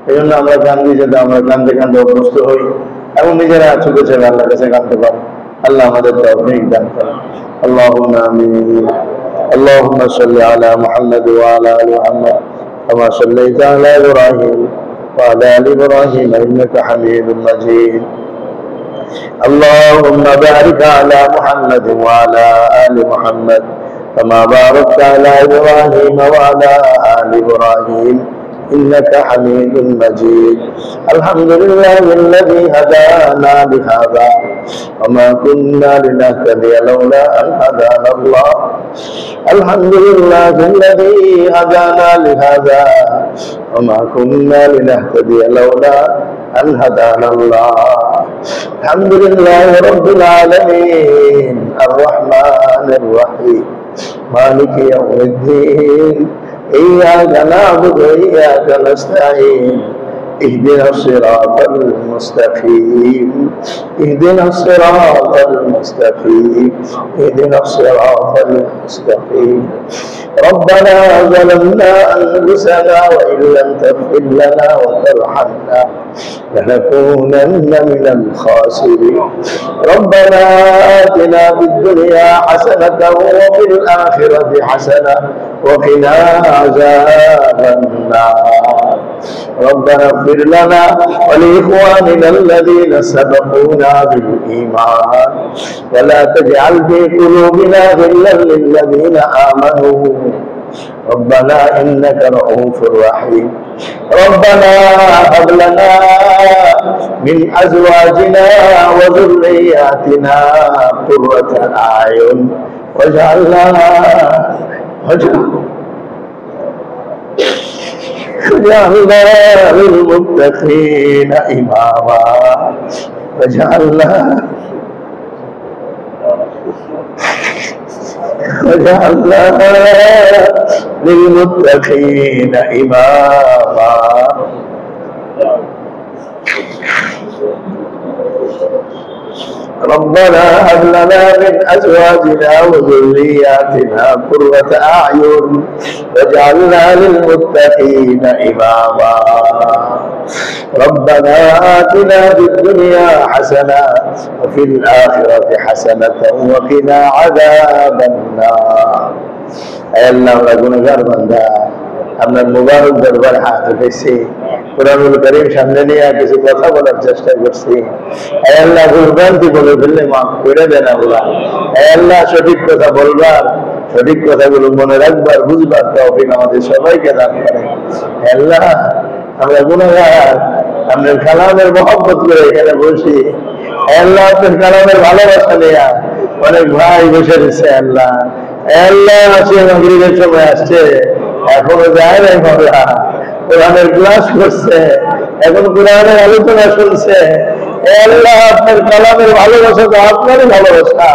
এই জন্য আমরা কান্দি যেতে আমরা কান্দে কান্দে অভ্যস্ত হই এবং নিজেরা চোখে চোখে আল্লাহর কাছে কাঁদতে পারি। আল্লাহ আমাদের তৌফিক দান করেন। আল্লাহুম্মা আমিন। আল্লাহুম্মা সাল্লি আলা মুহাম্মাদ ওয়া আলা আলি মুহাম্মাদ কামা সাল্লাইতা আলা ইব্রাহিম ওয়া আলা আলি ইব্রাহিম ইন্নাকা হামিদুম মাজিদ। اللهم بارك على محمد وعلى آل محمد كما باركت على إبراهيم وعلى آل إبراهيم إنك حميد مجيد. الحمد لله الذي هدانا لهذا وما كنا لنهتدي لولا أن هدانا الله. الحمد لله الذي هدانا لهذا وما كنا لنهتدي لولا أن هدانا الله. الحمد لله رب العالمين الرحمن الرحيم مالك يوم الدين إياك نعبد وإياك نستعين اهدنا الصراط المستقيم اهدنا الصراط المستقيم اهدنا الصراط المستقيم. ربنا ظلمنا أنفسنا وإن لم تغفر لنا وترحمنا لنكونن من الخاسرين. ربنا آتنا في الدنيا حسنة وفي الآخرة حسنة وقنا عذاب النار. ربنا اغفر لنا ولإخواننا الذين سبقونا بالإيمان ولا تجعل في قلوبنا غلا للذين آمنوا ربنا إنك رؤوف رحيم. ربنا هب لنا من أزواجنا وذرياتنا قرة أعين واجعلنا للمتقين إماما واجعلنا للمتقين إماما. ربنا هب لنا من أزواجنا وذرياتنا قرة أعين واجعلنا للمتقين إماما. ربنا آتنا في الدنيا حسنة وفي الآخرة حسنة وقنا عذاب النار. أي الله গুনাহগার বান্দা আপনার মুবারক দরবার হাত রেখেছি, কুরআনুল কারীম সামনে নিয়ে কিছু কথা বলার চেষ্টা করছি। আয় আল্লাহ ভুলভ্রান্তি বলে ফেললে মাফ করে দেন আল্লাহ। আয় আল্লাহ সঠিক কথা বলবার, সঠিক কথাগুলো মনে রাখবার, বুঝবার তৌফিক আমাদের সবাইকে দান করেন। আল্লাহ আমরা গুনাহগার, আপনার কালামের মহব্বত করে এখানে বসি। আল্লাহ আপনার কালামের ভালোবাসা নিয়ে অনেক ভাই বসে রয়েছে। আল্লাহ আল্লাহ আসে মাগরিবের সময় আসছে, এখনো যায় নাই মাওলা, কোরআনের ক্লাস করছে, এখন কোরআনের আলোচনা শুনছে। আল্লাহ আপনার কালামের ভালোবাসা তো আপনারই ভালোবাসা।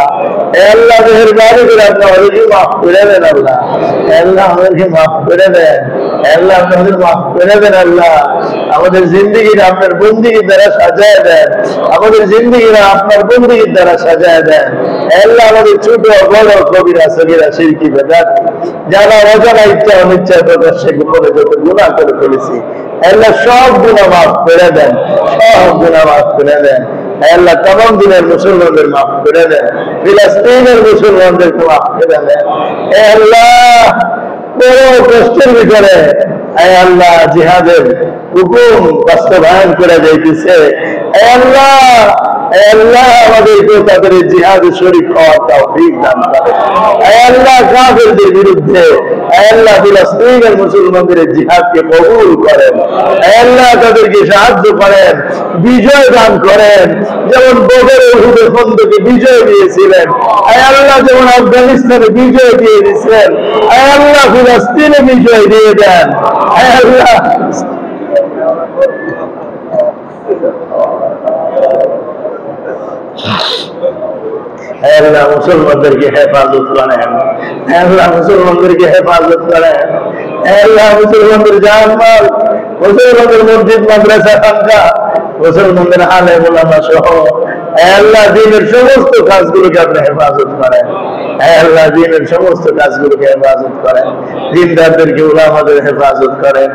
আল্লাহ মেহেরবানি করে আপনি আমাদেরকে মাফ করে দেন আল্লাহ। আল্লাহ আমাদেরকে মাফ করে দেন। আল্লাহ আমাদের মাফ করে দেন। আল্লাহ আমাদের জিন্দেগিটা আপনার বন্দিগির দ্বারা সাজায় দেন। আমাদের জিন্দেগিটা আপনার বন্দিগির দ্বারা সাজায় দেন। আল্লাহ আমাদের ছোট বড় কবিরা সগীরা শিরকি বেদাত যারা অজানা ইচ্ছা অনিচ্ছায় প্রকাশ্যে গোপনে যত গুনাহ করে ফেলেছি, আল্লাহ সব গুনাহ মাফ করে দেন, সব গুনাহ মাফ করে দেন। আল্লাহ তামাম দিনের মুসলমানদের মাফ করে দেন, ফিলিস্তিনের মুসলমানদেরকে মাফ করে দেন। আল্লাহ বড় কষ্টের ভিতরে আল্লাহ জিহাদের হুকুম বাস্তবায়ন করে যাইতেছে। আল্লাহ আল্লাহ আমাদেরকে তাদের জিহাদে শরীক হওয়ার তৌফিক দান করেন। আল্লাহ কাফেরদের বিরুদ্ধে আল্লাহ ফিলিস্তিনের মুসলমানদের জিহাদকে কবুল করেন। আল্লাহ তাদেরকে সাহায্য করেন, বিজয় দান করেন। যেমন বদর উহুদে খন্দকে বিজয় দিয়েছিলেন, আল্লাহ যেমন আফগানিস্তানে বিজয় দিয়ে দিয়েছিলেন, আল্লাহ ফিলিস্তিনে বিজয় দিয়ে দেন। আল্লাহ আল্লাহ মুসলমানদেরকে হেফাজত করেন। আল্লাহ মুসলমানদেরকে হেফাজত করেন। আল্লাহ মুসলমানদের জানমাল, মুসলমানদের মসজিদ মাদ্রাসা খানকা, মুসলমানদের আলেম ওলামা সহ আল্লাহ দ্বীনের সমস্ত কাজগুলোকে আপনি হেফাজত করেন। আল্লাহ দিনের সমস্ত কাজগুলোকে হেফাজত করেন, দিনদারদেরকে উলামাদের হেফাজত করেন,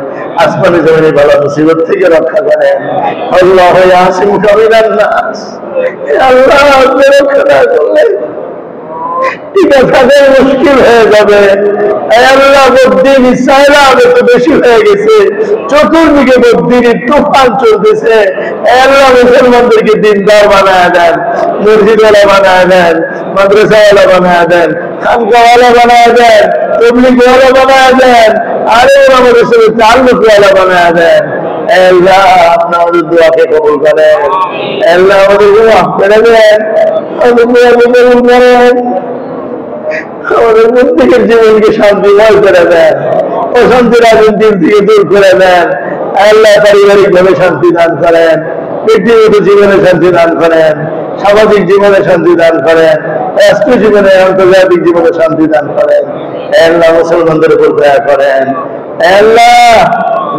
আসমানি জমিনে বালা মুসিবত থেকে রক্ষা করেন। আল্লাহ ইয়াসিমুকা মিনান নাস, আল্লাহ আপনি রক্ষা না করলে টিকা থাকাই মুশকিল হয়ে যাবে। আল্লাহ বদ্দিন ইসরায়েল এত বেশি হয়ে গেছে, চতুর্দিকে বদ্দিনের তুফান চলতেছে। আল্লাহ মুসলমানদেরকে দিনদার বানায় দেন, মসজিদওয়ালা বানায় দেন, মাদ্রাসাওয়ালা বানায় দেন, খানকাওয়ালা বানায় দেন, তবলিগওয়ালা বানায় দেন, আরে আমাদের সাথে তাল্লুকওয়ালা বানায় দেন। আল্লাহ আপনি আমাদের দোয়াকে কবুল করেন, আল্লাহ আমাদেরকে মাফ করে দেন, আমাদের দোয়াকে কবুল করেন, আমাদের প্রত্যেকের জীবনকে শান্তিময় করে দেন, অশান্তির আগুন দিন থেকে দূর করে দেন। আল্লাহ পারিবারিক ভাবে শান্তি দান করেন, ব্যক্তিগত জীবনে শান্তি দান করেন, সামাজিক জীবনে শান্তি দান করেন, রাষ্ট্রীয় জীবনে আন্তর্জাতিক জীবনে শান্তি দান করেন। আল্লাহ মুসলমানদের উপর দয়া করেন। আল্লাহ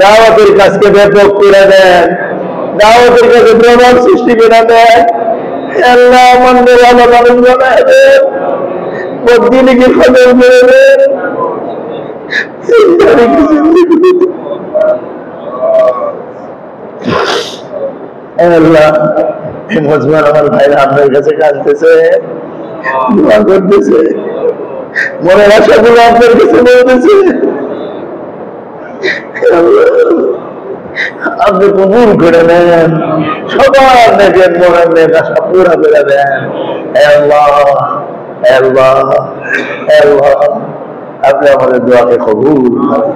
দাওয়াতের কাজকে ব্যাপক করে দেন, দাওয়াতের কাছে প্রভাব সৃষ্টি করে দেন। আল্লাহ আমাদের ভালো মানুষ বানায় দেন, বদ্দিনীকে খবর করে দেন। আল্লাহ এই মজমার আমার ভাইরা আপনার কাছে কাঁদতেছে, দোয়া করতেছে, মনের আশাগুলো আপনার কাছে বলতেছে। আপনি কবুল করে নেন, সবার নেকের মনের নেক আশা পুরা করে দেন। আল্লাহ আল্লাহ আল্লাহ আপনি আমাদের দোয়াকে কবুল করেন।